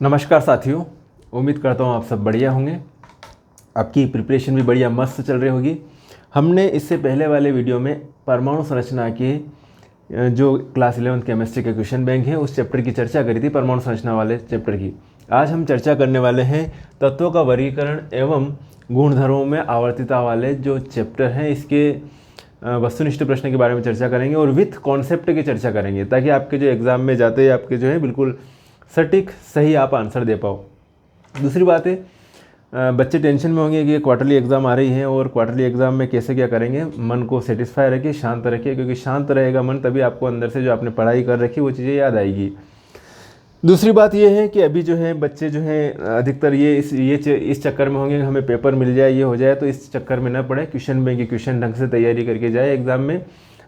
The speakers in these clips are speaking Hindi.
नमस्कार साथियों, उम्मीद करता हूँ आप सब बढ़िया होंगे। आपकी प्रिपरेशन भी बढ़िया मस्त चल रही होगी। हमने इससे पहले वाले वीडियो में परमाणु संरचना के जो क्लास 11 केमिस्ट्री के क्वेश्चन बैंक है उस चैप्टर की चर्चा करी थी, परमाणु संरचना वाले चैप्टर की। आज हम चर्चा करने वाले हैं तत्वों का वर्गीकरण एवं गुणधर्मों में आवर्तिता वाले जो चैप्टर हैं, इसके वस्तुनिष्ठ प्रश्न के बारे में चर्चा करेंगे और विथ कॉन्सेप्ट की चर्चा करेंगे, ताकि आपके जो एग्ज़ाम में जाते आपके जो है बिल्कुल सटीक सही आप आंसर दे पाओ। दूसरी बात है, बच्चे टेंशन में होंगे कि क्वार्टरली एग्ज़ाम आ रही है और क्वार्टरली एग्ज़ाम में कैसे क्या करेंगे। मन को सेटिस्फाई रखिए, शांत रखिए, क्योंकि शांत रहेगा मन तभी आपको अंदर से जो आपने पढ़ाई कर रखी वो चीज़ें याद आएगी। दूसरी बात ये है कि अभी जो है बच्चे जो हैं अधिकतर इस चक्कर में होंगे कि हमें पेपर मिल जाए, ये हो जाए, तो इस चक्कर में ना पड़े। क्वेश्चन बैंक के क्वेश्चन ढंग से तैयारी करके जाए। एग्ज़ाम में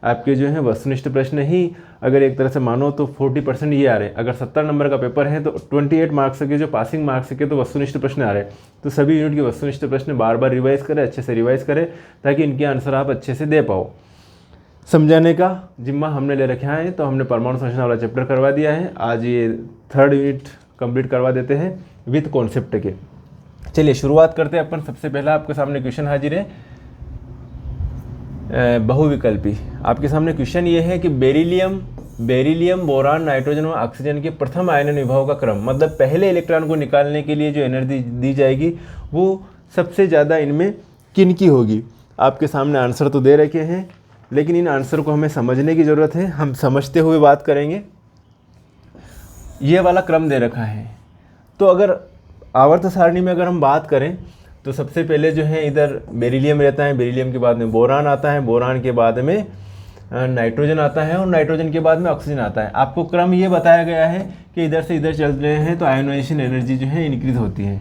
आपके जो है वस्तुनिष्ठ प्रश्न ही अगर एक तरह से मानो तो 40% ये आ रहे हैं। अगर 70 नंबर का पेपर है तो 28 मार्क्स के जो पासिंग मार्क्स के तो वस्तुनिष्ठ प्रश्न आ रहे हैं। तो सभी यूनिट के वस्तुनिष्ठ प्रश्न बार बार रिवाइज करें, अच्छे से रिवाइज करें, ताकि इनके आंसर आप अच्छे से दे पाओ। समझाने का जिम्मा हमने ले रखा है, तो हमने परमाणु संरचना वाला चैप्टर करवा दिया है। आज ये 3rd यूनिट कंप्लीट करवा देते हैं विथ कॉन्सेप्ट के। चलिए शुरुआत करते हैं अपन। सबसे पहला आपके सामने क्वेश्चन हाजिर है, बहुविकल्पी। आपके सामने क्वेश्चन ये है कि बेरिलियम, बोरान, नाइट्रोजन और ऑक्सीजन के प्रथम आयनन विभव का क्रम, मतलब पहले इलेक्ट्रॉन को निकालने के लिए जो एनर्जी दी जाएगी वो सबसे ज़्यादा इनमें किन की होगी। आपके सामने आंसर तो दे रखे हैं, लेकिन इन आंसर को हमें समझने की ज़रूरत है। हम समझते हुए बात करेंगे। ये वाला क्रम दे रखा है, तो अगर आवर्त सारणी में अगर हम बात करें तो सबसे पहले जो है इधर बेरिलियम रहता है, बेरिलियम के बाद में बोरान आता है, बोरान के बाद में नाइट्रोजन आता है और नाइट्रोजन के बाद में ऑक्सीजन आता है। आपको क्रम ये बताया गया है कि इधर से इधर चल रहे हैं तो आयोनाइजेशन एनर्जी जो है इंक्रीज होती है।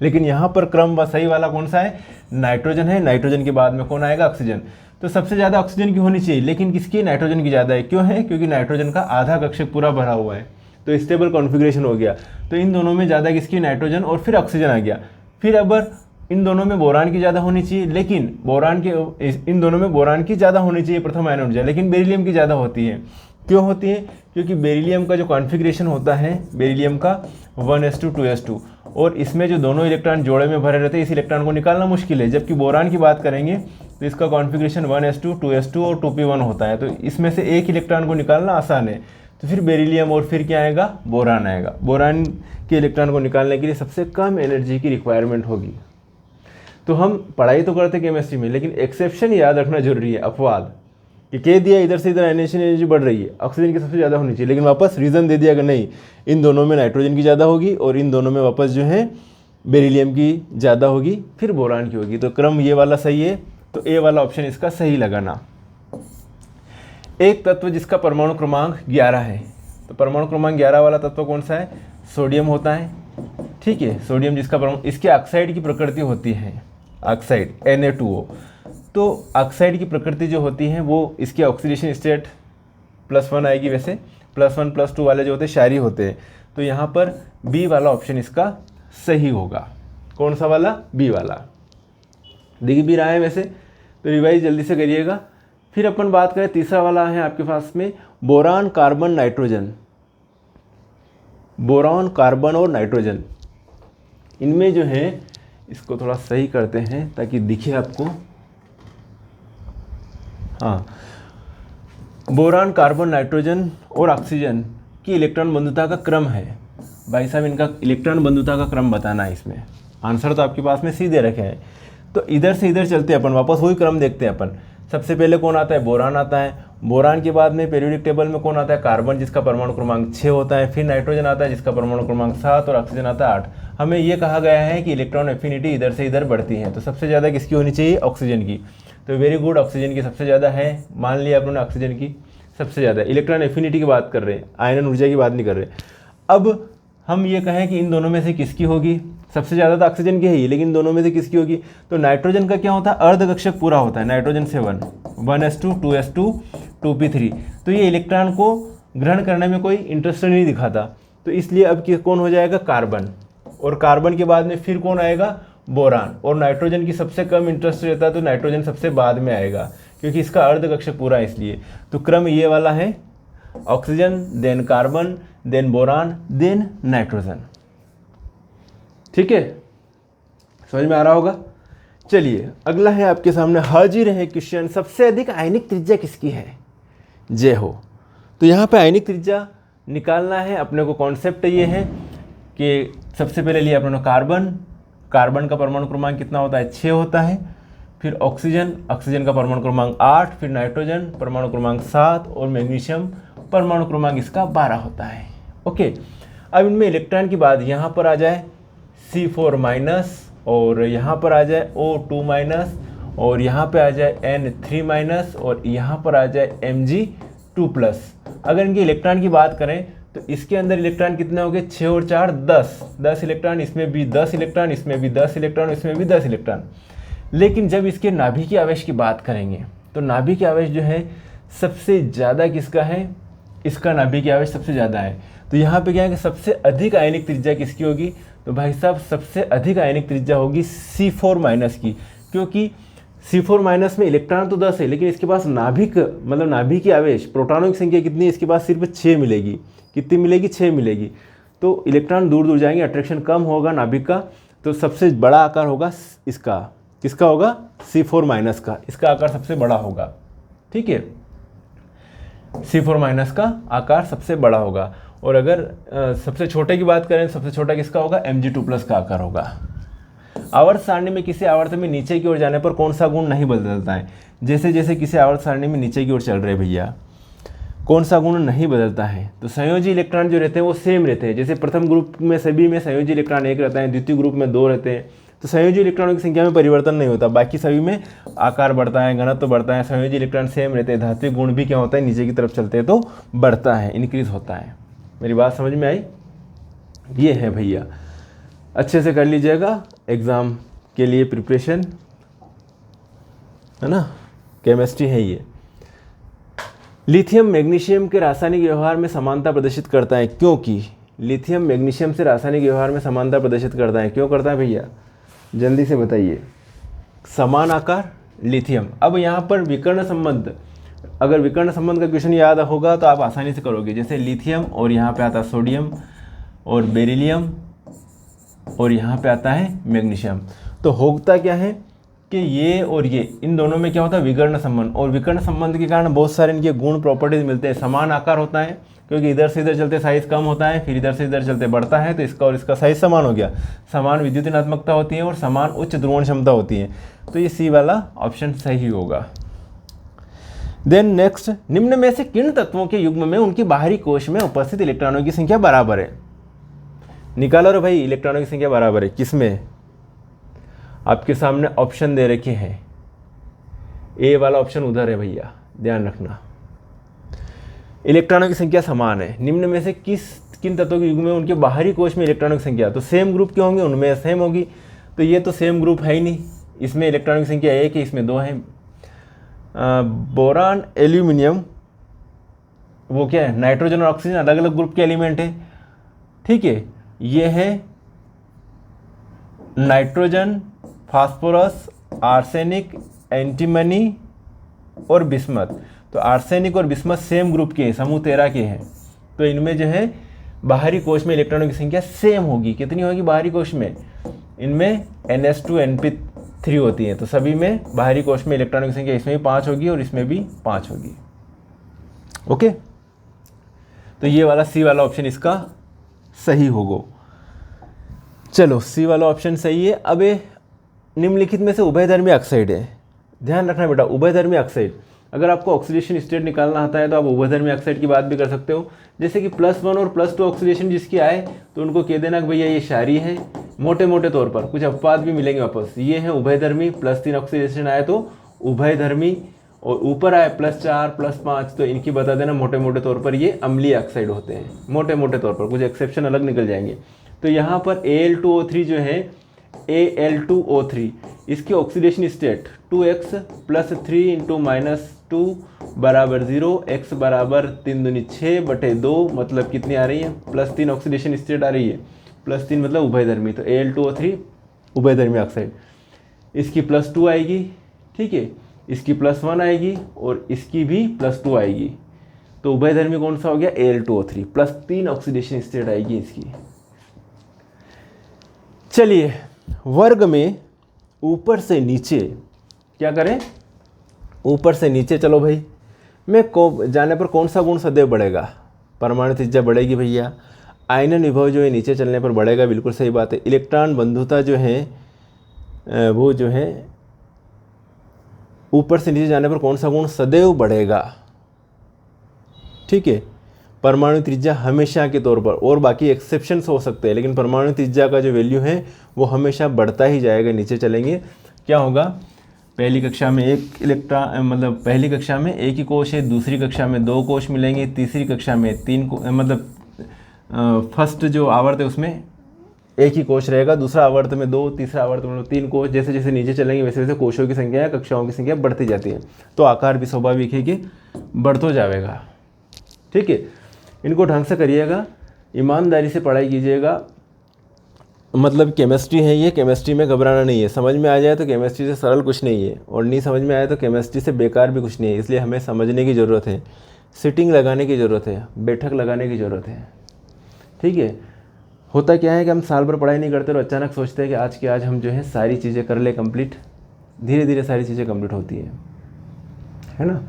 लेकिन यहाँ पर क्रम सही वाला कौन सा है? नाइट्रोजन है। नाइट्रोजन के बाद में कौन आएगा? ऑक्सीजन। तो सबसे ज़्यादा ऑक्सीजन की होनी चाहिए, लेकिन किसकी? नाइट्रोजन की ज़्यादा है। क्यों है? क्योंकि नाइट्रोजन का आधा कक्षक पूरा भरा हुआ है, तो स्टेबल कॉन्फ़िगरेशन हो गया। तो इन दोनों में ज़्यादा किसकी? नाइट्रोजन, और फिर ऑक्सीजन आ गया। फिर अब इन दोनों में बोरान की ज़्यादा होनी चाहिए, लेकिन इन दोनों में बोरान की ज़्यादा होनी चाहिए प्रथम आयन ऊर्जा, लेकिन बेरिलियम की ज़्यादा होती है। क्यों होती है? क्योंकि बेरिलियम का जो कॉन्फ़िगरेशन होता है, बेरिलियम का 1s2 2s2, और इसमें जो दोनों इलेक्ट्रॉन जोड़े में भरे रहते हैं, इस इलेक्ट्रॉन को निकालना मुश्किल है। जबकि बोरान की बात करेंगे तो इसका कॉन्फ़िगरेशन 1s2 2s2 और 2p1 होता है, तो इसमें से एक इलेक्ट्रॉन को निकालना आसान है। तो फिर बेरिलियम और फिर क्या आएगा? बोरान आएगा। बोरान के इलेक्ट्रॉन को निकालने के लिए सबसे कम एनर्जी की रिक्वायरमेंट होगी। तो हम पढ़ाई तो करते केमिस्ट्री में, लेकिन एक्सेप्शन याद रखना जरूरी है। अपवाद कि कह दिया इधर से इधर आयनाइजेशन एनर्जी बढ़ रही है, ऑक्सीजन की सबसे ज़्यादा होनी चाहिए, लेकिन वापस रीज़न दे दिया कि नहीं, इन दोनों में नाइट्रोजन की ज़्यादा होगी और इन दोनों में वापस जो है बेरिलियम की ज़्यादा होगी, फिर बोरान की होगी। तो क्रम ये वाला सही है, तो ए वाला ऑप्शन इसका सही लगाना। एक तत्व जिसका परमाणु क्रमांक 11 है, तो परमाणु क्रमांक 11 वाला तत्व कौन सा है? सोडियम होता है। ठीक है, सोडियम जिसका परमाणु, इसके ऑक्साइड की प्रकृति होती है, ऑक्साइड Na2O। तो ऑक्साइड की प्रकृति जो होती है वो इसके ऑक्सीडेशन स्टेट +1 आएगी। वैसे +1 +2 वाले जो होते हैं क्षारीय होते हैं, तो यहाँ पर बी वाला ऑप्शन इसका सही होगा। कौन सा वाला? बी वाला। दिख भी रहा है वैसे, तो रिवाइज जल्दी से करिएगा। फिर अपन बात करें, तीसरा वाला है आपके पास में boron, carbon, nitrogen. Boron, carbon और नाइट्रोजन, इनमें जो है, इसको थोड़ा सही करते हैं ताकि दिखे आपको। हाँ, बोरान, कार्बन, नाइट्रोजन और ऑक्सीजन की इलेक्ट्रॉन बंधुता का क्रम है। भाई साहब, इनका इलेक्ट्रॉन बंधुता का क्रम बताना है। इसमें आंसर तो आपके पास में सीधे रखे हैं, तो इधर से इधर चलते हैं अपन, वापस वही क्रम देखते हैं अपन। सबसे पहले कौन आता है? बोरान आता है। बोरान के बाद में पीरियोडिक टेबल में कौन आता है? कार्बन, जिसका परमाणु क्रमांक 6 होता है। फिर नाइट्रोजन आता है, जिसका परमाणु क्रमांक 7, और ऑक्सीजन आता है 8। हमें ये कहा गया है कि इलेक्ट्रॉन एफिनिटी इधर से इधर बढ़ती है, तो सबसे ज़्यादा किसकी होनी चाहिए? ऑक्सीजन की। तो वेरी गुड, ऑक्सीजन की सबसे ज़्यादा है। मान लिया अपने ऑक्सीजन की सबसे ज़्यादा। इलेक्ट्रॉन एफिनिटी की बात कर रहे हैं, आयनन ऊर्जा की बात नहीं कर रहे। अब हम ये कहें कि इन दोनों में से किसकी होगी? सबसे ज़्यादा तो ऑक्सीजन की है ही, लेकिन दोनों में से किसकी होगी? तो नाइट्रोजन का क्या होता है? अर्धकक्षक पूरा होता है। नाइट्रोजन से 1s2 2s2 2p3। तो ये इलेक्ट्रॉन को ग्रहण करने में कोई इंटरेस्ट नहीं दिखाता, तो इसलिए अब कौन हो जाएगा? कार्बन। और कार्बन के बाद में फिर कौन आएगा? बोरान। और नाइट्रोजन की सबसे कम इंटरेस्ट रहता है, तो नाइट्रोजन सबसे बाद में आएगा, क्योंकि इसका अर्धकक्षक पूरा है इसलिए। तो क्रम ये वाला है, oxygen, then carbon, then boron, then nitrogen. ठीक है, समझ में आ रहा होगा। चलिए अगला है आपके सामने हाजिर है क्वेश्चन, सबसे अधिक आयनिक त्रिज्या किसकी है? जे हो। तो यहाँ पे आयनिक त्रिज्या निकालना है अपने को। कॉन्सेप्ट ये है कि सबसे पहले लिया अपने कार्बन, कार्बन का परमाणु क्रमांक कितना होता है? 6 होता है। फिर ऑक्सीजन, ऑक्सीजन का परमाणु क्रमांक 8, फिर नाइट्रोजन परमाणु क्रमांक 7 और मैग्नीशियम परमाणु क्रमांक इसका 12 होता है। ओके, अब इनमें इलेक्ट्रॉन की बात, यहाँ पर आ जाए C4 माइनस और यहाँ पर आ जाए O2 माइनस और यहाँ पे आ जाए N3 माइनस और यहाँ पर आ जाए Mg2 प्लस। अगर इनके इलेक्ट्रॉन की बात करें तो इसके अंदर इलेक्ट्रॉन कितने हो गए? 6 और 4 10 इलेक्ट्रॉन, इसमें भी 10 इलेक्ट्रॉन, इसमें भी 10 इलेक्ट्रॉन, इसमें भी 10 इलेक्ट्रॉन। लेकिन जब इसके नाभिकीय आवेश की बात करेंगे तो नाभिकीय आवेश जो है सबसे ज़्यादा किसका है? इसका नाभिकीय आवेश सबसे ज़्यादा है। तो यहाँ पे क्या है कि सबसे अधिक आयनिक त्रिज्या किसकी होगी? तो भाई साहब सबसे अधिक आयनिक त्रिज्या होगी C4 माइनस की, क्योंकि C4 माइनस में इलेक्ट्रॉन तो 10 है लेकिन इसके पास नाभिक मतलब नाभिकीय आवेश प्रोटॉनों की संख्या कितनी है? इसके पास सिर्फ 6 मिलेगी। कितनी मिलेगी? 6 मिलेगी। तो इलेक्ट्रॉन दूर दूर जाएंगे, अट्रैक्शन कम होगा नाभिक का। तो सबसे बड़ा आकार होगा इसका, किसका होगा? C4 माइनस का, इसका आकार सबसे बड़ा होगा। ठीक है, C4 माइनस का आकार सबसे बड़ा होगा। और अगर सबसे छोटे की बात करें, सबसे छोटा किसका होगा? Mg2 प्लस का आकार होगा। आवर्त सारणी में किसी आवर्त में नीचे की ओर जाने पर कौन सा गुण नहीं बदलता है? जैसे जैसे किसी आवर्त सारणी में नीचे की ओर चल रहे भैया, कौन सा गुण नहीं बदलता है? तो संयोजी इलेक्ट्रॉन जो रहते हैं वो सेम रहते हैं। जैसे प्रथम ग्रुप में सभी में संयोजी इलेक्ट्रॉन 1 रहता है, द्वितीय ग्रुप में 2 रहते हैं। तो संयोजी इलेक्ट्रॉनों की संख्या में परिवर्तन नहीं होता, बाकी सभी में आकार बढ़ता है, घनत्व बढ़ता है। संयोजी इलेक्ट्रॉन सेम रहते हैं। धात्विक गुण भी क्या होता है? नीचे की तरफ चलते हैं तो बढ़ता है, इंक्रीज होता है। मेरी बात समझ में आई? ये है भैया, अच्छे से कर लीजिएगा एग्ज़ाम के लिए प्रिपरेशन, है ना। केमिस्ट्री है ये। लिथियम मैग्नीशियम के रासायनिक व्यवहार में समानता प्रदर्शित करता है, क्योंकि लिथियम मैग्नीशियम से रासायनिक व्यवहार में समानता प्रदर्शित करता है। क्यों करता है भैया? जल्दी से बताइए। समान आकार लिथियम। अब यहाँ पर विकर्ण संबंध, अगर विकर्ण संबंध का क्वेश्चन याद होगा तो आप आसानी से करोगे। जैसे लिथियम और यहाँ पे आता है सोडियम और बेरिलियम और यहाँ पे आता है मैग्नीशियम। तो होता क्या है कि ये और ये, इन दोनों में क्या होता है? विकर्ण संबंध। और विकर्ण संबंध के कारण बहुत सारे इनके गुण प्रॉपर्टीज मिलते हैं। समान आकार होता है, क्योंकि इधर से इधर चलते साइज कम होता है, फिर इधर से इधर चलते बढ़ता है, तो इसका और इसका साइज समान हो गया। समान विद्युत ऋणात्मकता होती है और समान उच्च ध्रुवण क्षमता होती है। तो ये सी वाला ऑप्शन सही होगा। देन नेक्स्ट, निम्न में से किन तत्वों के युग्म में उनकी बाहरी कोश में उपस्थित इलेक्ट्रॉनों की संख्या बराबर है? निकालो रे भाई, इलेक्ट्रॉनों की संख्या बराबर है किसमें? आपके सामने ऑप्शन दे रखे हैं, ए वाला ऑप्शन उधर है भैया, ध्यान रखना। इलेक्ट्रॉनों की संख्या समान है। निम्न में से किन तत्वों के युग्म में उनके बाहरी कोश में इलेक्ट्रॉनों की संख्या? तो सेम ग्रुप के होंगे, उनमें सेम होगी। तो ये तो सेम ग्रुप है ही नहीं, इसमें इलेक्ट्रॉनों की संख्या 1 है, इसमें 2 है। बोरान एल्यूमिनियम, वो क्या है? नाइट्रोजन और ऑक्सीजन अलग अलग ग्रुप के एलिमेंट है। ठीक है, ये है नाइट्रोजन, फास्फोरस, आर्सेनिक, एंटीमनी और बिस्मथ। तो आर्सेनिक और बिस्मथ सेम ग्रुप के हैं, समूह 13 के हैं। तो इनमें जो है बाहरी कोश में इलेक्ट्रॉनों की संख्या सेम होगी। कितनी होगी बाहरी कोश में? इनमें NS2 NP3 होती है। तो सभी में बाहरी कोश में इलेक्ट्रॉनों की संख्या इसमें भी 5 होगी और इसमें भी 5 होगी। ओके, तो ये वाला सी वाला ऑप्शन इसका सही होगा। चलो, सी वाला ऑप्शन सही है। अब ये निम्नलिखित में से उभयधर्मी ऑक्साइड है। ध्यान रखना बेटा, उभयधर्मी ऑक्साइड, अगर आपको ऑक्सीडेशन स्टेट निकालना आता है तो आप उभयधर्मी ऑक्साइड की बात भी कर सकते हो। जैसे कि +1 और +2 ऑक्सीडेशन जिसकी आए तो उनको कह देना कि भैया ये क्षारीय है, मोटे मोटे तौर पर। कुछ अपवाद भी मिलेंगे वापस। ये है उभयधर्मी, +3 ऑक्सीडेशन आए तो उभयधर्मी, और ऊपर आए +4 +5 तो इनकी बता देना मोटे मोटे तौर पर ये अम्लीय ऑक्साइड होते हैं, मोटे मोटे तौर पर। कुछ एक्सेप्शन अलग निकल जाएंगे। तो यहाँ पर Al2O3 जो है, Al2O3, इसकी ऑक्सीडेशन स्टेट 2x + 3 × -2 = 0, x = 3 दूनी 6/2, मतलब कितनी आ रही है? +3 ऑक्सीडेशन स्टेट आ रही है। +3 मतलब उभयधर्मी, तो Al2O3 उभयधर्मी ऑक्साइड। इसकी +2 आएगी, ठीक है, इसकी +1 आएगी और इसकी भी +2 आएगी। तो उभयधर्मी कौन सा हो गया? Al2O3, +3 ऑक्सीडेशन स्टेट आएगी इसकी। चलिए वर्ग में ऊपर से नीचे क्या करें, ऊपर से नीचे चलो भाई, में को जाने पर कौन सा गुण सदैव बढ़ेगा, परमाणु त्रिज्या बढ़ेगी भैया। आयनन विभव जो है नीचे चलने पर बढ़ेगा, बिल्कुल सही बात है। इलेक्ट्रॉन बंधुता जो है वो जो है ऊपर से नीचे जाने पर कौन सा गुण सदैव बढ़ेगा, ठीक है। परमाणु त्रिज्या हमेशा के तौर पर, और बाकी एक्सेप्शंस हो सकते हैं, लेकिन परमाणु त्रिज्या का जो वैल्यू है वो हमेशा बढ़ता ही जाएगा, नीचे चलेंगे। क्या होगा, पहली कक्षा में एक इलेक्ट्रॉन, मतलब पहली कक्षा में एक ही कोश है, दूसरी कक्षा में 2 कोश मिलेंगे, तीसरी कक्षा में 3 मतलब फर्स्ट जो आवर्त है उसमें एक ही कोश रहेगा, दूसरा आवर्त में 2, तीसरा आवर्त में 3 कोश। जैसे जैसे नीचे चलेंगे वैसे वैसे कोशों की संख्या या कक्षाओं की संख्या बढ़ती जाती है, तो आकार भी स्वाभाविक है कि बढ़ता जाएगा, ठीक है। इनको ढंग से करिएगा, ईमानदारी से पढ़ाई कीजिएगा। मतलब केमिस्ट्री है ये, केमिस्ट्री में घबराना नहीं है। समझ में आ जाए तो केमिस्ट्री से सरल कुछ नहीं है, और नहीं समझ में आए तो केमिस्ट्री से बेकार भी कुछ नहीं है। इसलिए हमें समझने की ज़रूरत है, सिटिंग लगाने की ज़रूरत है, बैठक लगाने की ज़रूरत है, ठीक है। होता क्या है कि हम साल भर पढ़ाई नहीं करते और अचानक सोचते हैं कि आज के आज हम जो है सारी चीज़ें कर ले कंप्लीट। धीरे धीरे सारी चीज़ें कंप्लीट होती है ना,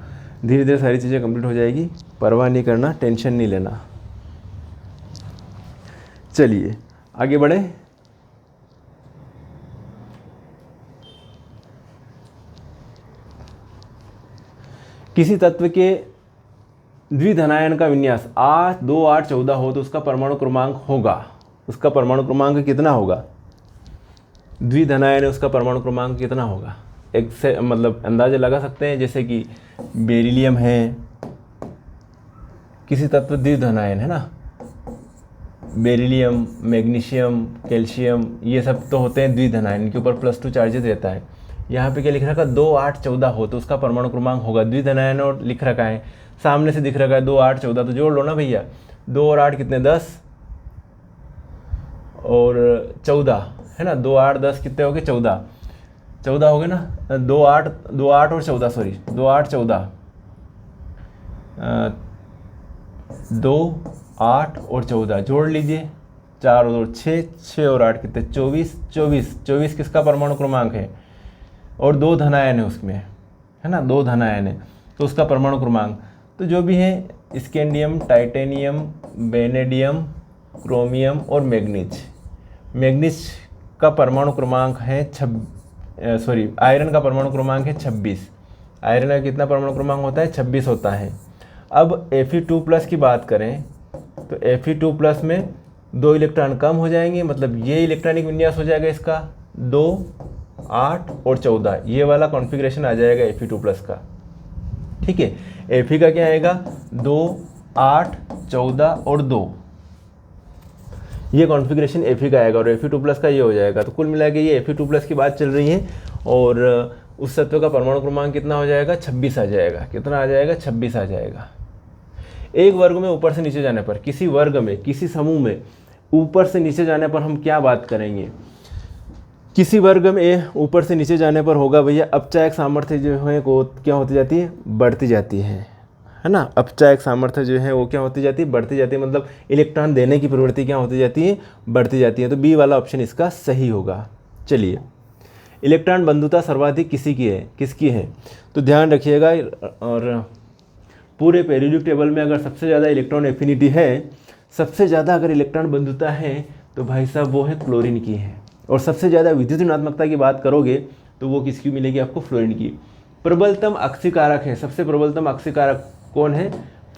धीरे धीरे सारी चीज़ें कंप्लीट हो जाएगी। परवाह नहीं करना, टेंशन नहीं लेना। चलिए आगे बढ़े। किसी तत्व के द्विधनायन का विन्यास 8, 2, 8, 14 हो तो उसका परमाणु क्रमांक होगा, उसका परमाणु क्रमांक कितना होगा, द्विधनायन है उसका परमाणु क्रमांक कितना होगा, एक से मतलब अंदाजा लगा सकते हैं। जैसे कि बेरिलियम है, किसी तत्व द्विधनायन है ना, बेरिलियम, मैग्नीशियम, कैल्शियम, ये सब तो होते हैं द्विधनायन, इनके ऊपर +2 चार्जेस रहता है। यहाँ पे क्या लिख रखा है, 2, 8, 14 हो तो उसका परमाणु क्रमांक होगा। द्विधनायन और लिख रखा है, सामने से दिख रखा है 2, 8, 14, तो जोड़ लो ना भैया। 2 और 8 कितने, 10 और 14 है ना, 2, 8, 10 कितने हो गए, 14 हो गए ना। 2, 8 और 14, सॉरी 2, 8, 14, 2, 8 और 14 जोड़ लीजिए, 4 और 6, 6 और 8 कितने, 24 किसका परमाणु क्रमांक है, और 2 धनायन है उसमें, है ना, 2 धनायन है तो उसका परमाणु क्रमांक तो जो भी है, स्कैंडियम, टाइटेनियम, वेनेडियम, क्रोमियम और मैग्नीज का परमाणु क्रमांक है आयरन का परमाणु क्रमांक है 26। आयरन का कितना परमाणु क्रमांक होता है, 26 होता है। अब Fe2+ की बात करें तो Fe2+ में 2 इलेक्ट्रॉन कम हो जाएंगे, मतलब ये इलेक्ट्रॉनिक विन्यास हो जाएगा इसका 2, 8 और 14, ये वाला कॉन्फ़िगरेशन आ जाएगा Fe2+ का, ठीक है। Fe का क्या आएगा, 2, 8, 14 और 2, ये कॉन्फ़िगरेशन Fe का आएगा, और Fe2+ का ये हो जाएगा। तो कुल मिला के ये Fe2+ की बात चल रही है, और उस तत्व का परमाणु क्रमांक कितना हो जाएगा, 26 आ जाएगा। कितना आ जाएगा, 26 आ जाएगा। एक वर्ग में ऊपर से नीचे जाने पर, किसी वर्ग में, किसी समूह में ऊपर से नीचे जाने पर हम क्या बात करेंगे, किसी वर्ग में ऊपर से नीचे जाने पर होगा भैया, अपचायक सामर्थ्य जो है वो क्या होती जाती है, बढ़ती जाती है ना। अपचायक सामर्थ्य जो है वो क्या होती जाती है, बढ़ती जाती है, मतलब इलेक्ट्रॉन देने की प्रवृत्ति क्या होती जाती है, बढ़ती जाती है। तो बी वाला ऑप्शन इसका सही होगा। चलिए, इलेक्ट्रॉन बंधुता सर्वाधिक किसकी है, तो ध्यान रखिएगा। और पूरे पेरियोडिक टेबल में अगर सबसे ज़्यादा इलेक्ट्रॉन एफिनिटी है, सबसे ज़्यादा अगर इलेक्ट्रॉन बंधुता है तो भाई साहब वो है क्लोरीन की है। और सबसे ज़्यादा विद्युत ऋणात्मकता की बात करोगे तो वो किसकी मिलेगी आपको, फ्लोरीन की। प्रबलतम अक्षीकारक है, सबसे प्रबलतम अक्षीकारक कौन है,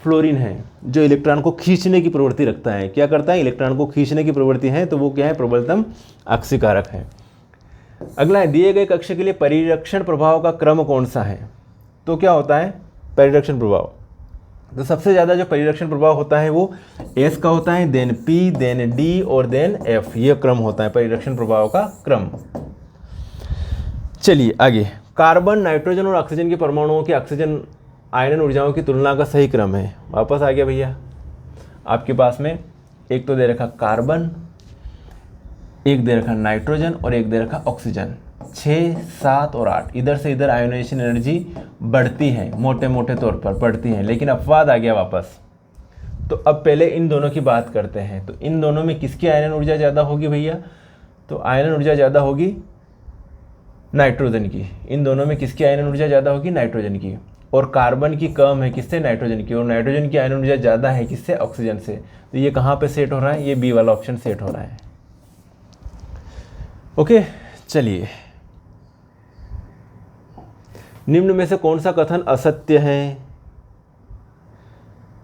फ्लोरीन है, जो इलेक्ट्रॉन को खींचने की प्रवृत्ति रखता है। क्या करता है, इलेक्ट्रॉन को खींचने की प्रवृत्ति है, तो वो क्या है, प्रबलतम अक्षीकारक है। अगला है, दिए गए कक्ष के लिए परिरक्षण प्रभाव का क्रम कौन सा है, तो क्या होता है परिरक्षण प्रभाव, तो सबसे ज़्यादा जो परिरक्षण प्रभाव होता है वो S का होता है, देन P, देन D और देन F, ये क्रम होता है परिरक्षण प्रभाव का क्रम। चलिए आगे, कार्बन, नाइट्रोजन और ऑक्सीजन के परमाणुओं की ऑक्सीजन आयनन ऊर्जाओं की तुलना का सही क्रम है। वापस आ गया भैया, आपके पास में एक तो दे रखा कार्बन, एक दे रखा नाइट्रोजन और एक दे रखा ऑक्सीजन। 6, 7 और 8, इधर से इधर आयोनाइजेशन एनर्जी बढ़ती है, मोटे मोटे तौर पर बढ़ती है, लेकिन अपवाद आ गया वापस। तो अब पहले इन दोनों की बात करते हैं। तो इन दोनों में किसकी आयनन ऊर्जा ज़्यादा होगी भैया, तो आयनन ऊर्जा ज़्यादा होगी नाइट्रोजन की। इन दोनों में किसकी आयनन ऊर्जा ज़्यादा होगी? नाइट्रोजन की। और कार्बन की कम है किससे? नाइट्रोजन की। और नाइट्रोजन की आयनन ऊर्जा ज़्यादा है किससे? ऑक्सीजन से। तो ये कहाँ पे सेट हो रहा है? ये बी वाला ऑप्शन सेट हो रहा है। ओके, चलिए, निम्न में से कौन सा कथन असत्य है?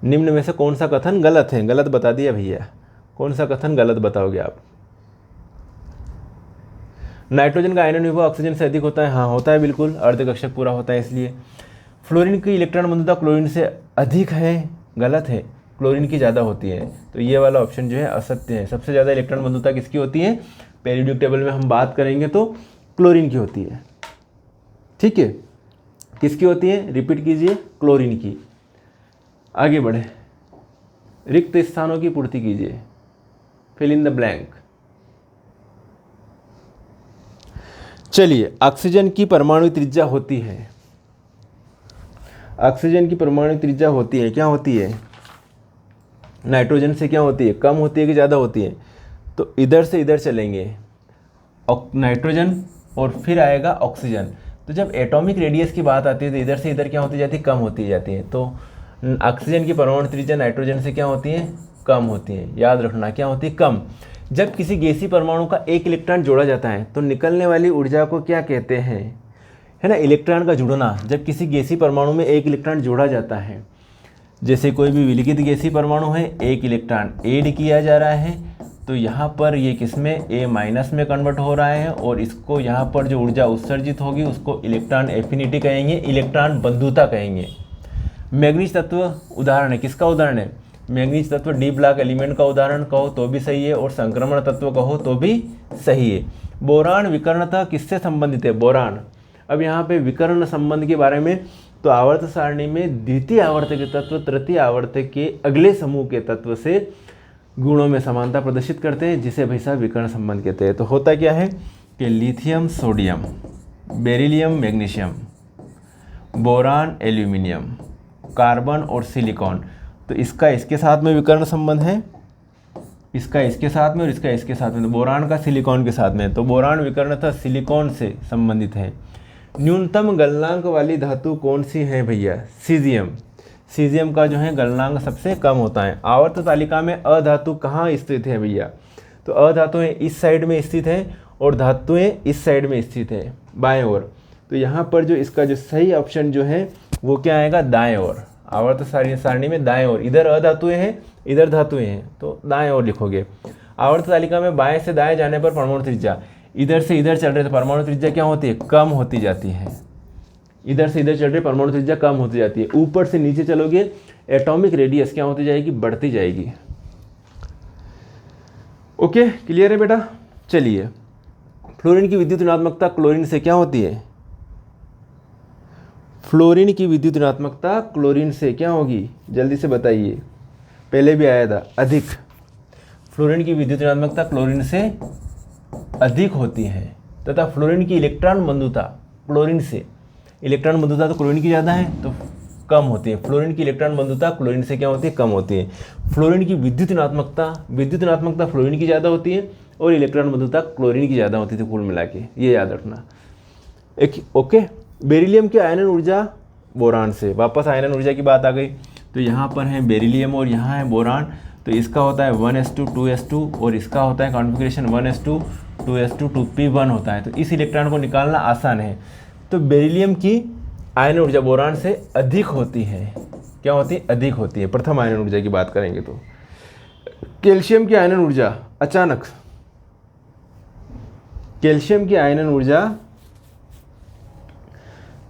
निम्न में से कौन सा कथन गलत है? गलत बता दिया भैया। कौन सा कथन गलत बताओगे आप? नाइट्रोजन का आयनन विभव ऑक्सीजन से अधिक होता है। हाँ, होता है बिल्कुल, अर्धकक्षक पूरा होता है इसलिए। फ्लोरीन की इलेक्ट्रॉन बंधुता क्लोरीन से अधिक है। गलत है, क्लोरीन की ज़्यादा होती है। तो ये वाला ऑप्शन जो है असत्य है। सबसे ज़्यादा इलेक्ट्रॉन बंधुता किसकी होती है? पेरियोडिक टेबल में हम बात करेंगे तो क्लोरीन की होती है। ठीक है, किसकी होती है? रिपीट कीजिए, क्लोरीन की। आगे बढ़े, रिक्त स्थानों की पूर्ति कीजिए, फिल इन द ब्लैंक। चलिए, ऑक्सीजन की परमाणु त्रिज्या होती है। ऑक्सीजन की परमाणु त्रिज्या होती है, क्या होती है? नाइट्रोजन से क्या होती है? कम होती है कि ज़्यादा होती है? तो इधर से इधर चलेंगे, नाइट्रोजन और फिर आएगा ऑक्सीजन। तो जब एटॉमिक रेडियस की बात आती है तो इधर से इधर क्या होती जाती है? कम होती जाती है। तो ऑक्सीजन की परमाणु त्रिज्या नाइट्रोजन से क्या होती है? कम होती है। याद रखना, क्या होती है? कम। जब किसी गैसीय परमाणु का एक इलेक्ट्रॉन जोड़ा जाता है तो निकलने वाली ऊर्जा को क्या कहते हैं? है ना, इलेक्ट्रॉन का जुड़ना। जब किसी गैसीय परमाणु में एक इलेक्ट्रॉन जोड़ा जाता है, जैसे कोई भी विलिखित गैसीय परमाणु है, एक इलेक्ट्रॉन ऐड किया जा रहा है, तो यहाँ पर ये किसमें? ए माइनस में कन्वर्ट हो रहा है। और इसको यहाँ पर जो ऊर्जा उत्सर्जित होगी उसको इलेक्ट्रॉन एफिनिटी कहेंगे, इलेक्ट्रॉन बंधुता कहेंगे। मैग्नीज तत्व उदाहरण है, किसका उदाहरण है? मैग्नीज तत्व डी ब्लॉक एलिमेंट का उदाहरण कहो तो भी सही है, और संक्रमण तत्व कहो तो भी सही है। बोरान विकर्णता किससे संबंधित है? बोरान। अब यहाँ पे विकर्ण संबंध के बारे में, तो आवर्त सारणी में द्वितीय आवर्त के तत्व तृतीय आवर्त के अगले समूह के तत्व से गुणों में समानता प्रदर्शित करते हैं, जिसे भाई साहब विकर्ण संबंध कहते हैं। तो होता क्या है कि lithium sodium, beryllium magnesium, boron aluminium, carbon और सिलिकॉन, तो इसका इसके साथ में विकर्ण संबंध है, इसका इसके साथ में और इसका इसके साथ में। तो बोरान का सिलिकॉन के साथ में, तो बोरान विकर्णता सिलिकॉन से संबंधित है। न्यूनतम गलनांक वाली धातु कौन सी है भैया? सीजियम। सीजियम का जो है गलनांक सबसे कम होता है। आवर्त तालिका में अधातु कहाँ स्थित है भैया? तो अधातुएं इस साइड में स्थित है और धातुएं इस साइड में स्थित है, बाएं ओर। तो यहाँ पर जो इसका जो सही ऑप्शन जो है वो क्या आएगा? दाएं ओर। आवर्त सारणी में दाएं ओर, इधर अधातुएं हैं इधर धातुएं हैं, तो दाएं ओर लिखोगे। आवर्त तालिका में बाएं से दाएं जाने पर परमाणु त्रिज्या, इधर से इधर चल रहे तो परमाणु त्रिज्या क्या होती है? कम होती जाती है। इधर से इधर चल रहे परमाणु त्रिज्या कम होती जाती है। ऊपर से नीचे चलोगे एटॉमिक रेडियस क्या होती जाएगी? बढ़ती जाएगी। ओके, क्लियर है बेटा? चलिए, फ्लोरीन की विद्युत ऋणात्मकता क्लोरीन से क्या होती है? फ्लोरीन की विद्युत ऋणात्मकता क्लोरीन से क्या होगी? जल्दी से बताइए, पहले भी आया था, अधिक। फ्लोरीन की विद्युत ऋणात्मकता क्लोरीन से अधिक होती है, तथा फ्लोरीन की इलेक्ट्रॉन बंधुता क्लोरीन से, इलेक्ट्रॉन बंधुता तो क्लोरीन की ज़्यादा है तो कम होती है। फ्लोरीन की इलेक्ट्रॉन बंधुता क्लोरीन से क्या होती है? कम होती है। फ्लोरीन की विद्युत ऋणात्मकता फ्लोरीन की ज़्यादा होती है और इलेक्ट्रॉन बंधुता क्लोरीन की ज़्यादा होती थी कुल मिला के, ये याद रखना। ओके, बेरिलियम की आयनन ऊर्जा बोरान से, वापस आयनन ऊर्जा की बात आ गई। तो यहाँ पर है बेरिलियम और यहाँ है बोरान, तो इसका होता है 1s2 2s2 और इसका होता है कॉन्फ़िगरेशन 1s2 2s2 2p1 होता है। तो इस इलेक्ट्रॉन को निकालना आसान है। तो बेरिलियम की आयनन ऊर्जा बोरान से अधिक होती है। क्या होती है? अधिक होती है। प्रथम आयनन ऊर्जा की बात करेंगे तो कैल्शियम की आयनन ऊर्जा अचानक, कैल्शियम की आयनन ऊर्जा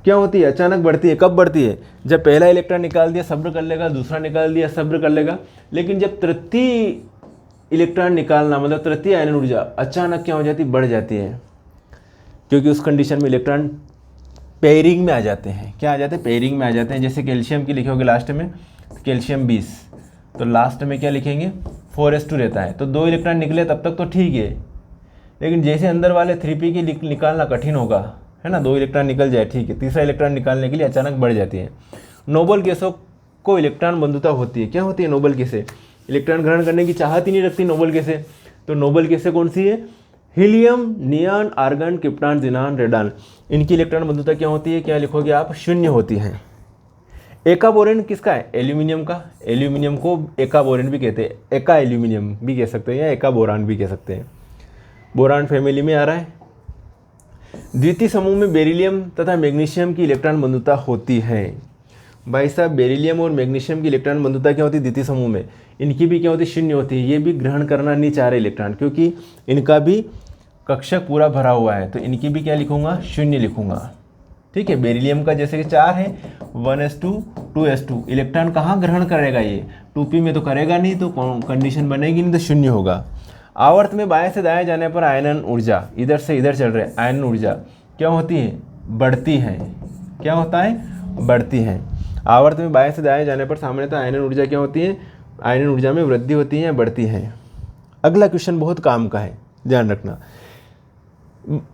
क्या होती है? अचानक बढ़ती है। कब बढ़ती है? जब पहला इलेक्ट्रॉन निकाल दिया सब्र कर लेगा, दूसरा निकाल दिया सब्र कर लेगा। लेकिन जब तृतीय इलेक्ट्रॉन निकालना मतलब तृतीय आयनन ऊर्जा अचानक क्या हो जाती? बढ़ जाती है, क्योंकि उस कंडीशन में इलेक्ट्रॉन पेयरिंग में आ जाते हैं। क्या आ जाते हैं? पेयरिंग में आ जाते हैं। जैसे कैल्शियम की लिखोगे लास्ट में कैल्शियम 20, तो लास्ट में क्या लिखेंगे? 4s2 रहता है। तो 2 इलेक्ट्रॉन निकले तब तक तो ठीक है, लेकिन जैसे अंदर वाले 3p की निकालना कठिन होगा, है ना, 2 इलेक्ट्रॉन निकल जाए ठीक है, तीसरा इलेक्ट्रॉन निकालने के लिए अचानक बढ़ जाती है। नोबल गैसों को इलेक्ट्रॉन बंधुता होती है। क्या होती है? नोबल गैसें इलेक्ट्रॉन ग्रहण करने की चाहत ही नहीं रखती नोबल गैसें। तो नोबल गैसें कौन सी है helium, neon, argon, krypton, xenon, radon, इनकी इलेक्ट्रॉन बंधुता क्या होती है, क्या लिखोगे आप, शून्य होती है। एका बोरेन किसका है, एल्यूमिनियम का। एल्यूमिनियम को एका बोरेन भी कहते हैं, एका एल्यूमिनियम भी कह सकते हैं या एका बोरान भी कह सकते हैं, बोरान फैमिली में आ रहा है। द्वितीय समूह में बेरिलियम तथा मैग्नीशियम की इलेक्ट्रॉन बंधुता होती है। भाई साहब, बेरिलियम और मैग्नीशियम की इलेक्ट्रॉन बंधुता क्या होती है द्वितीय समूह में, इनकी भी क्या होती है, शून्य होती है। ये भी ग्रहण करना नहीं चाह रहे इलेक्ट्रॉन, क्योंकि इनका भी कक्षक पूरा भरा हुआ है, तो इनकी भी क्या लिखूंगा, शून्य लिखूंगा। ठीक है, बेरिलियम का जैसे कि 4 है, 1s2 2s2, इलेक्ट्रॉन कहाँ ग्रहण करेगा, ये 2p में तो करेगा नहीं, तो कंडीशन बनेगी नहीं, तो शून्य होगा। आवर्त में बाएं से दाएं जाने पर आयनन ऊर्जा, इधर से इधर चल रहे, आयनन ऊर्जा क्या होती है, बढ़ती है। क्या होता है, बढ़ती है। आवर्त में बाएं से दाएं जाने पर सामान्यतः आयनन ऊर्जा क्या होती है, आयनन ऊर्जा में वृद्धि होती है या बढ़ती है। अगला क्वेश्चन बहुत काम का है, ध्यान रखना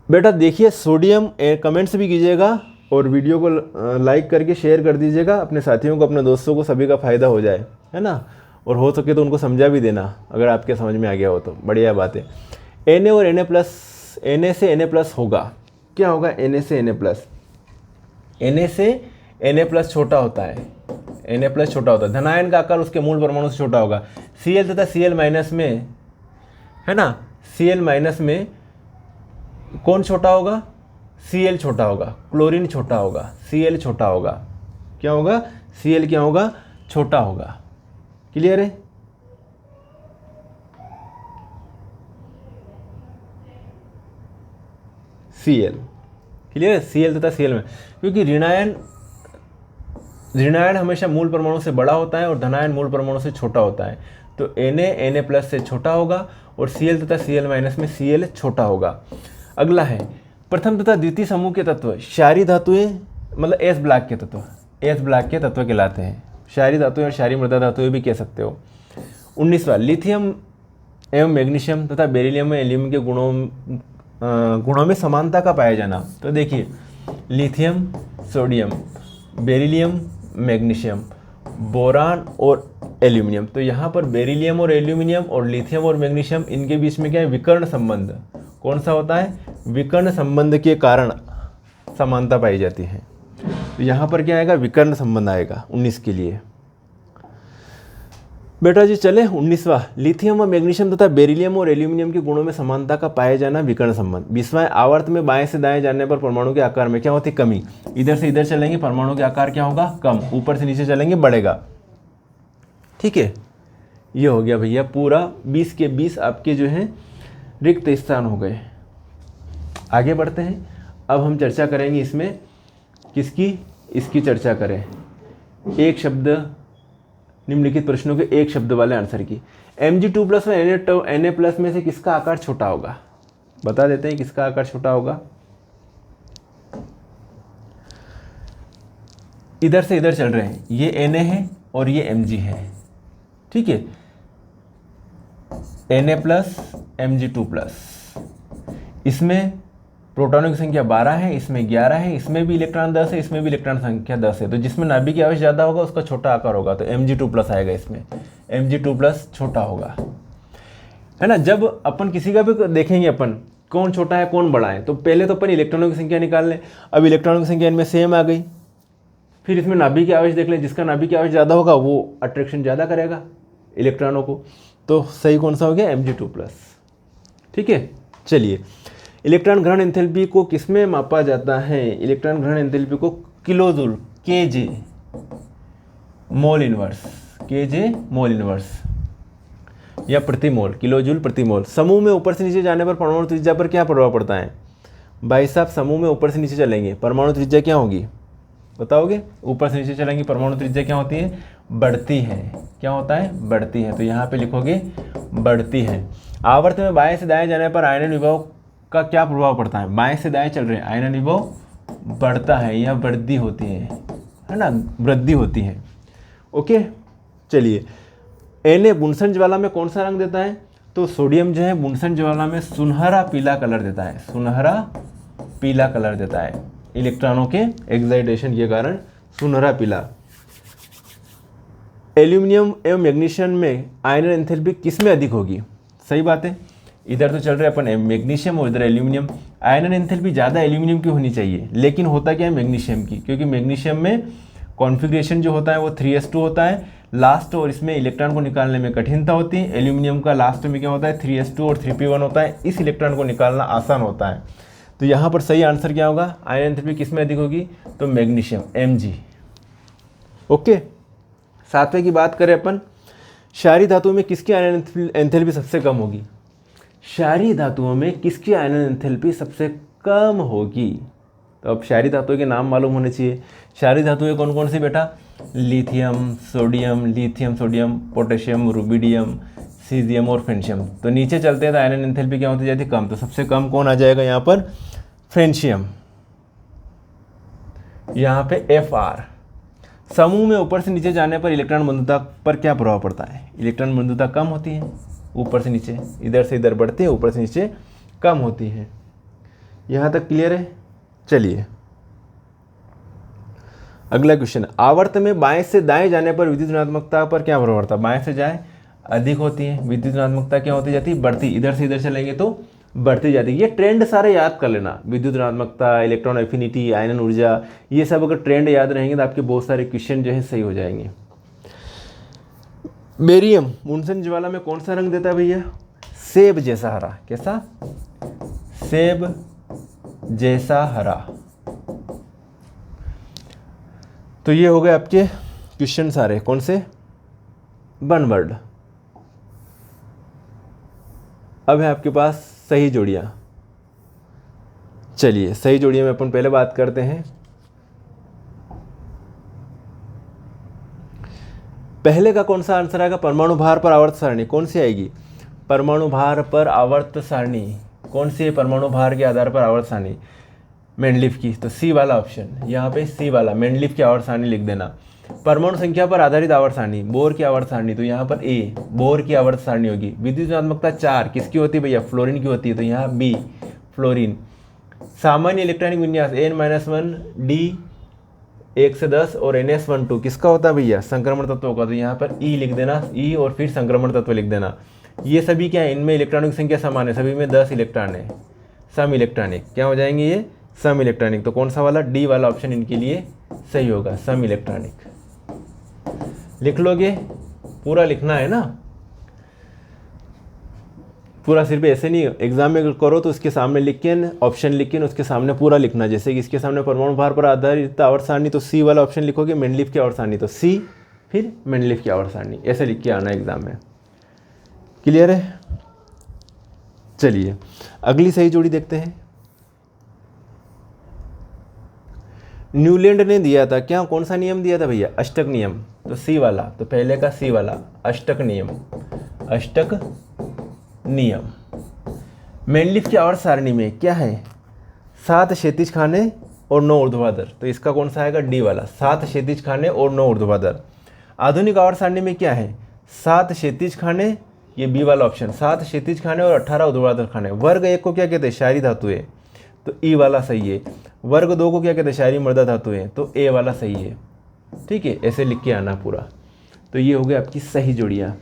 बेटा। देखिए सोडियम, कमेंट्स भी कीजिएगा और वीडियो को लाइक करके शेयर कर दीजिएगा अपने साथियों को, अपने दोस्तों को, सभी का फ़ायदा हो जाए, है ना। और हो सके तो उनको समझा भी देना, अगर आपके समझ में आ गया हो तो बढ़िया बात है। Na और Na प्लस, Na से Na प्लस होगा, क्या होगा, Na से Na प्लस, Na से Na प्लस छोटा होता है, Na प्लस छोटा होता है। धनायन का आकार उसके मूल परमाणु से छोटा होगा। Cl तथा Cl माइनस में, है ना, Cl माइनस में कौन छोटा होगा, Cl छोटा होगा, क्लोरीन छोटा होगा, Cl छोटा होगा, क्या होगा, Cl क्या होगा, छोटा होगा। क्लियर है। Cl क्लियर है, Cl तथा Cl में, क्योंकि ऋणायन हमेशा मूल परमाणु से बड़ा होता है और धनायन मूल परमाणु से छोटा होता है, तो Na प्लस से छोटा होगा और Cl तथा Cl माइनस में Cl छोटा होगा। अगला है प्रथम तथा द्वितीय समूह के तत्व क्षारीय धातुएं, मतलब एस ब्लॉक के तत्व, एस ब्लॉक के तत्व कहलाते हैं। क्षारीय धातुएं और क्षारीय मृदा धातुएं भी कह सकते हो। 19वां, लिथियम एवं मैग्नीशियम तथा बेरिलियम में एल्यूमिनियम के गुणों में समानता का पाया जाना। तो देखिए lithium, sodium, beryllium, magnesium, boron और एल्यूमिनियम, तो यहाँ पर बेरिलियम और एल्यूमिनियम और लिथियम और मैग्नीशियम, इनके बीच में क्या है, विकर्ण संबंध। कौन सा होता है, विकर्ण संबंध के कारण समानता पाई जाती है। तो यहाँ पर क्या आएगा, विकर्ण संबंध आएगा 19 के लिए। बेटा जी चले 19वां, लिथियम और मैग्नीशियम तथा बेरिलियम और एल्यूमिनियम के गुणों में समानता का पाया जाना, विकर्ण संबंध। 20वां, आवर्त में बाएं से दाएं जाने पर परमाणु के आकार में क्या होती है, कमी। इधर से इधर चलेंगे परमाणु के आकार क्या होगा, कम, ऊपर से नीचे चलेंगे बढ़ेगा। ठीक है, ये हो गया भैया पूरा 20 के 20 आपके जो हैं रिक्त स्थान हो गए। आगे बढ़ते हैं, अब हम चर्चा करेंगे इसमें किसकी, इसकी चर्चा करें, एक शब्द निम्नलिखित प्रश्नों के एक शब्द वाले आंसर की। Mg2 प्लस में Na प्लस में से किसका आकार छोटा होगा, बता देते हैं किसका आकार छोटा होगा। इधर से इधर चल रहे हैं, ये Na है और ये Mg है, ठीक है, Na प्लस Mg2 प्लस, इसमें प्रोटॉनों की संख्या 12 है, इसमें 11 है, इसमें भी इलेक्ट्रॉन 10 है, इसमें भी इलेक्ट्रॉन संख्या 10 है, तो जिसमें नाभिक की आवेश ज़्यादा होगा उसका छोटा आकार होगा, तो Mg2 प्लस आएगा, इसमें Mg2 प्लस छोटा होगा, है ना। जब अपन किसी का भी देखेंगे अपन कौन छोटा है कौन बड़ा है, तो पहले तो अपन इलेक्ट्रॉनों की संख्या निकाल लें। अब इलेक्ट्रॉनों की संख्या इनमें सेम आ गई, फिर इसमें नाभिक की आवेश देख लें, जिसका नाभिक की आवेश ज़्यादा होगा वो अट्रैक्शन ज़्यादा करेगा इलेक्ट्रॉनों को, तो सही कौन सा हो गया, Mg2 प्लस। ठीक है, चलिए इलेक्ट्रॉन ग्रहण एंथैल्पी को किसमें मापा जाता है, इलेक्ट्रॉन ग्रहण एंथैल्पी को kilojoule, Kj mole inverse, Kj mole inverse या प्रति मोल, किलोजूल प्रति मोल। समूह में ऊपर से नीचे जाने पर परमाणु त्रिज्या पर क्या प्रभाव पड़ता है, भाई साहब समूह में ऊपर से नीचे चलेंगे परमाणु त्रिज्या क्या होगी, बताओगे। ऊपर से नीचे चलेंगे परमाणु त्रिज्या क्या होती है, बढ़ती है, क्या होता है, बढ़ती है, तो यहाँ पे लिखोगे बढ़ती है। आवर्त में बाएं से दाएं जाने पर आयनन विभव का क्या प्रभाव पड़ता है, बाएं से दाएं चल रहे हैं, आयनन विभव बढ़ता है या वृद्धि होती है ना, वृद्धि होती है। ओके, चलिए Na बुनसन ज्वाला में कौन सा रंग देता है, तो सोडियम जो है बुनसन ज्वाला में सुनहरा पीला कलर देता है, सुनहरा पीला कलर देता है, इलेक्ट्रॉनों के एक्साइटेशन के कारण सुनहरा पीला। एल्यूमिनियम एवं मैग्नीशियम में आयनन एंथैल्पी किस में अधिक होगी, सही बात है, इधर तो चल रहे अपन मैग्नीशियम और इधर एल्यूमिनियम। आयनन एंथैल्पी ज़्यादा एल्यूमिनियम की होनी चाहिए, लेकिन होता क्या है मैग्नीशियम की, क्योंकि मैग्नीशियम में कॉन्फ़िगरेशन जो होता है वो 3s2 होता है लास्ट, और इसमें इलेक्ट्रॉन को निकालने में कठिनता होती है। एल्यूमिनियम का लास्ट में क्या होता है 3s2 और 3p1 होता है, इस इलेक्ट्रॉन को निकालना आसान होता है। तो यहाँ पर सही आंसर क्या होगा, आयनन एंथैल्पी किस में अधिक होगी, तो मैग्नीशियम Mg। ओके, सातवें की बात करें अपन, क्षारीय धातुओं में किसकी आयनन एंथैल्पी सबसे कम होगी। क्षारीय धातुओं में किसकी आयनन एंथैल्पी सबसे कम होगी। तो अब क्षारीय धातुओं के नाम मालूम होने चाहिए। क्षारीय धातुएं कौन कौन सी बेटा, lithium sodium, potassium, rubidium, caesium और फ्रेंशियम। तो नीचे चलते हैं तो आयनन एंथैल्पी क्या होती जाती है, कम। तो सबसे कम कौन आ जाएगा यहाँ पर, फ्रेंशियम, यहाँ पे Fr। समूह में ऊपर से नीचे जाने पर इलेक्ट्रॉन बंधुता पर क्या प्रभाव पड़ता है, इलेक्ट्रॉन बंधुता कम होती है, ऊपर से नीचे, इधर से इधर बढ़ती है, ऊपर से नीचे कम होती है। यहाँ तक क्लियर है। चलिए अगला क्वेश्चन, आवर्त में बाएं से दाएं जाने पर विद्युत ऋणात्मकता पर क्या प्रभाव पड़ता है। बाएं से जाए अधिक होती है, विद्युत ऋणात्मकता क्या होती जाती है, बढ़ती। इधर से इधर चलेंगे तो बढ़ती जाती है। ये ट्रेंड सारे याद कर लेना, विद्युत ऋणात्मकता, इलेक्ट्रॉन एफिनिटी, आयनन ऊर्जा, ये सब अगर ट्रेंड याद रहेंगे तो आपके बहुत सारे क्वेश्चन जो है सही हो जाएंगे। बेरियम मुनसन ज्वाला में कौन सा रंग देता है भैया, सेब जैसा हरा। कैसा, सेब जैसा हरा। तो ये हो गए आपके क्वेश्चन सारे, कौन से, वन वर्ड। अब है आपके पास सही जोड़ियां। चलिए सही जोड़ियां में अपन पहले बात करते हैं। पहले का कौन सा आंसर आएगा, परमाणु भार पर आवर्त सारणी कौन सी आएगी, परमाणु भार पर आवर्त सारणी कौन सी है, परमाणु भार के आधार पर आवर्त सारणी मेंडलीफ की। तो सी वाला ऑप्शन, यहाँ पे सी वाला मेंडलीफ की आवर्त सारणी लिख देना। परमाणु संख्या पर आधारित आवर्त सारणी, बोर की आवर्त सारणी, तो यहाँ पर ए बोर की आवर्त सारणी होगी। विद्युत ऋणात्मकता 4 किसकी होती है भैया, फ्लोरीन की होती है, तो यहाँ बी फ्लोरीन। सामान्य इलेक्ट्रॉनिक विन्यास N-1 D 1 से 10 और NS12 किसका होता है भैया, संक्रमण तत्वों का, तो यहाँ पर ई लिख देना, ई और फिर संक्रमण तत्व लिख देना। ये सभी क्या है, इनमें इलेक्ट्रॉनिक संख्या समान है, सभी में 10 इलेक्ट्रॉन है, सम इलेक्ट्रॉनिक। क्या हो जाएंगे ये, सम इलेक्ट्रॉनिक। तो कौन सा वाला, डी वाला ऑप्शन इनके लिए सही होगा, सम इलेक्ट्रॉनिक। लिख लोगे, पूरा लिखना है ना, पूरा सिर्फ ऐसे नहीं, एग्जाम में करो तो उसके सामने लिख के ऑप्शन लिख के उसके सामने पूरा लिखना। जैसे कि इसके सामने परमाणु भार पर आधारित आवर्त सारणी, तो सी वाला ऑप्शन लिखोगे, मेंडलीफ की आवर्त सारणी तो सी, फिर मेंडलीफ की आवर्त सारणी, ऐसे लिख के आना एग्जाम में। क्लियर है। चलिए अगली सही जोड़ी देखते हैं। न्यूलैंड ने दिया था क्या, कौन सा नियम दिया था भैया, अष्टक नियम, तो सी वाला, तो पहले का सी वाला, अष्टक नियम, अष्टक नियम। मेंडलीफ की आवर्त सारणी में क्या है, 7 क्षैतिज खाने और 9 ऊर्ध्वाधर, तो इसका कौन सा आएगा, डी वाला, 7 क्षैतिज खाने और 9 ऊर्ध्वाधर। आधुनिक आवर्त सारणी में क्या है, 7 क्षैतिज खाने, ये बी वाला ऑप्शन, 7 क्षैतिज खाने और 18 ऊर्ध्वाधर खाने। वर्ग 1 को क्या कहते हैं, क्षारीय धातु है, तो ई वाला सही है। वर्ग 2 को क्या कहते हैं, क्षारीय मृदा धातु है, तो ए वाला सही है। ठीक है, ऐसे लिख के आना पूरा। तो ये हो गया आपकी सही जोड़ियाँ।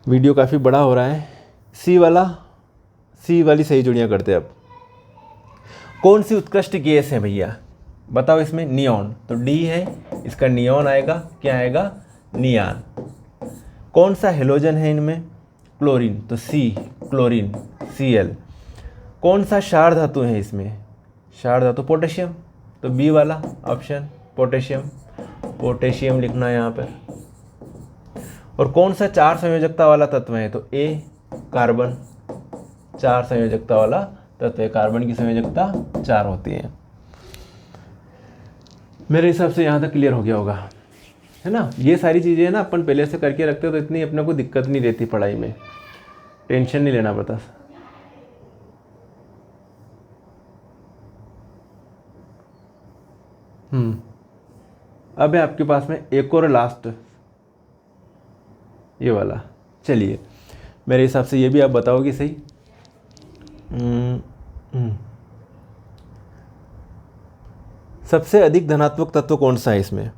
वीडियो काफ़ी बड़ा हो रहा है, सी वाली सही जोड़ियाँ करते हैं अब। कौन सी उत्कृष्ट गैस है भैया, बताओ इसमें, नियॉन, तो डी है, इसका नियॉन आएगा, क्या आएगा, नियान। कौन सा हेलोजन है इनमें, क्लोरीन, तो सी क्लोरीन, Cl। कौन सा क्षार धातु है इसमें, क्षार धातु पोटेशियम, तो बी वाला ऑप्शन पोटेशियम, पोटेशियम लिखना है यहाँ पर। और कौन सा 4 संयोजकता वाला तत्व है, तो ए कार्बन, 4 संयोजकता वाला तत्व है, कार्बन की संयोजकता 4 होती है। मेरे हिसाब से यहाँ तक क्लियर हो गया होगा, है ना। ये सारी चीज़ें ना अपन पहले से करके रखते हो तो इतनी अपने को दिक्कत नहीं रहती पढ़ाई में, टेंशन नहीं लेना पड़ता। अब है आपके पास में एक और लास्ट, ये वाला। चलिए मेरे हिसाब से ये भी आप बताओगे सही। सबसे अधिक धनात्मक तत्व कौन सा है इसमें,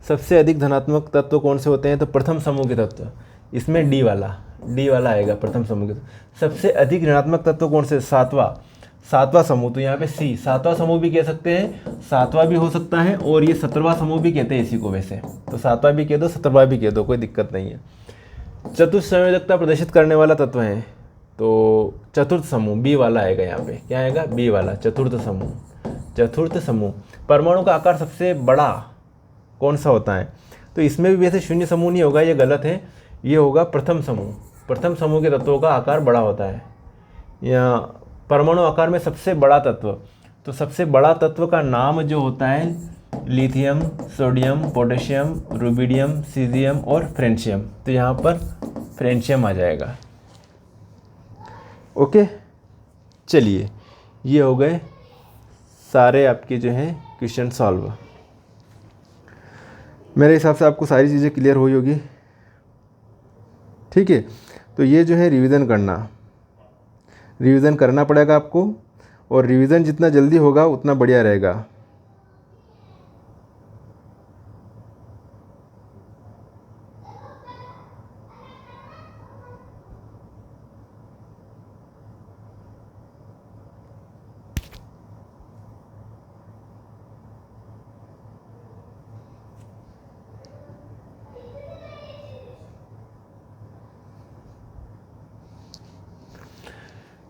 सबसे अधिक धनात्मक तत्व कौन से होते हैं, तो प्रथम समूह के तत्व, इसमें डी वाला डी वाला आएगा प्रथम समूह के। सबसे अधिक ऋणात्मक तत्व कौन से? सातवां समूह, तो यहाँ पे सी, सातवां समूह भी कह सकते हैं, सातवां भी हो सकता है और ये 17वां समूह भी कहते हैं इसी को वैसे, तो सातवां भी कह दो 17वां भी कह दो, कोई दिक्कत नहीं है। चतुर्थ संयोजकता प्रदर्शित करने वाला तत्व है, तो चतुर्थ समूह बी वाला आएगा यहाँ पे, क्या आएगा? बी वाला, चतुर्थ समूह। चतुर्थ समूह। परमाणु का आकार सबसे बड़ा कौन सा होता है? तो इसमें भी वैसे शून्य समूह नहीं होगा, ये गलत है, ये होगा प्रथम समूह। प्रथम समूह के तत्वों का आकार बड़ा होता है। या परमाणु आकार में सबसे बड़ा तत्व, तो सबसे बड़ा तत्व का नाम जो होता है lithium, sodium, potassium, rubidium, caesium और फ्रेंशियम, तो यहाँ पर फ्रेंशियम आ जाएगा। ओके, चलिए ये हो गए सारे आपके जो हैं क्वेश्चन सॉल्व। मेरे हिसाब से आपको सारी चीज़ें क्लियर हुई होगी। ठीक है, तो ये जो है रिवीजन करना पड़ेगा आपको, और रिवीजन जितना जल्दी होगा उतना बढ़िया रहेगा।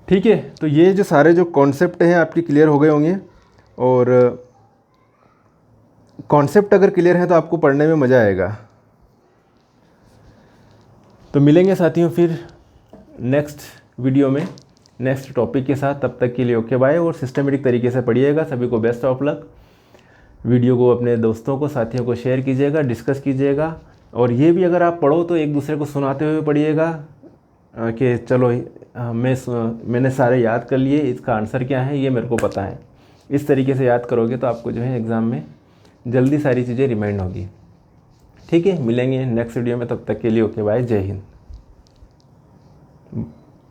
ठीक है, तो ये जो सारे जो कॉन्सेप्ट हैं आपके क्लियर हो गए होंगे, और कॉन्सेप्ट अगर क्लियर है तो आपको पढ़ने में मज़ा आएगा। तो मिलेंगे साथियों फिर नेक्स्ट वीडियो में नेक्स्ट टॉपिक के साथ। तब तक के लिए ओके बाय, और सिस्टमेटिक तरीके से पढ़िएगा। सभी को बेस्ट ऑफ लक। वीडियो को अपने दोस्तों को, साथियों को शेयर कीजिएगा, डिस्कस कीजिएगा, और ये भी अगर आप पढ़ो तो एक दूसरे को सुनाते हुए पढ़िएगा कि चलो मैंने सारे याद कर लिए, इसका आंसर क्या है ये मेरे को पता है। इस तरीके से याद करोगे तो आपको जो है एग्ज़ाम में जल्दी सारी चीज़ें रिमाइंड होगी। ठीक है, मिलेंगे नेक्स्ट वीडियो में, तब तक के लिए ओके बाय, जय हिंद।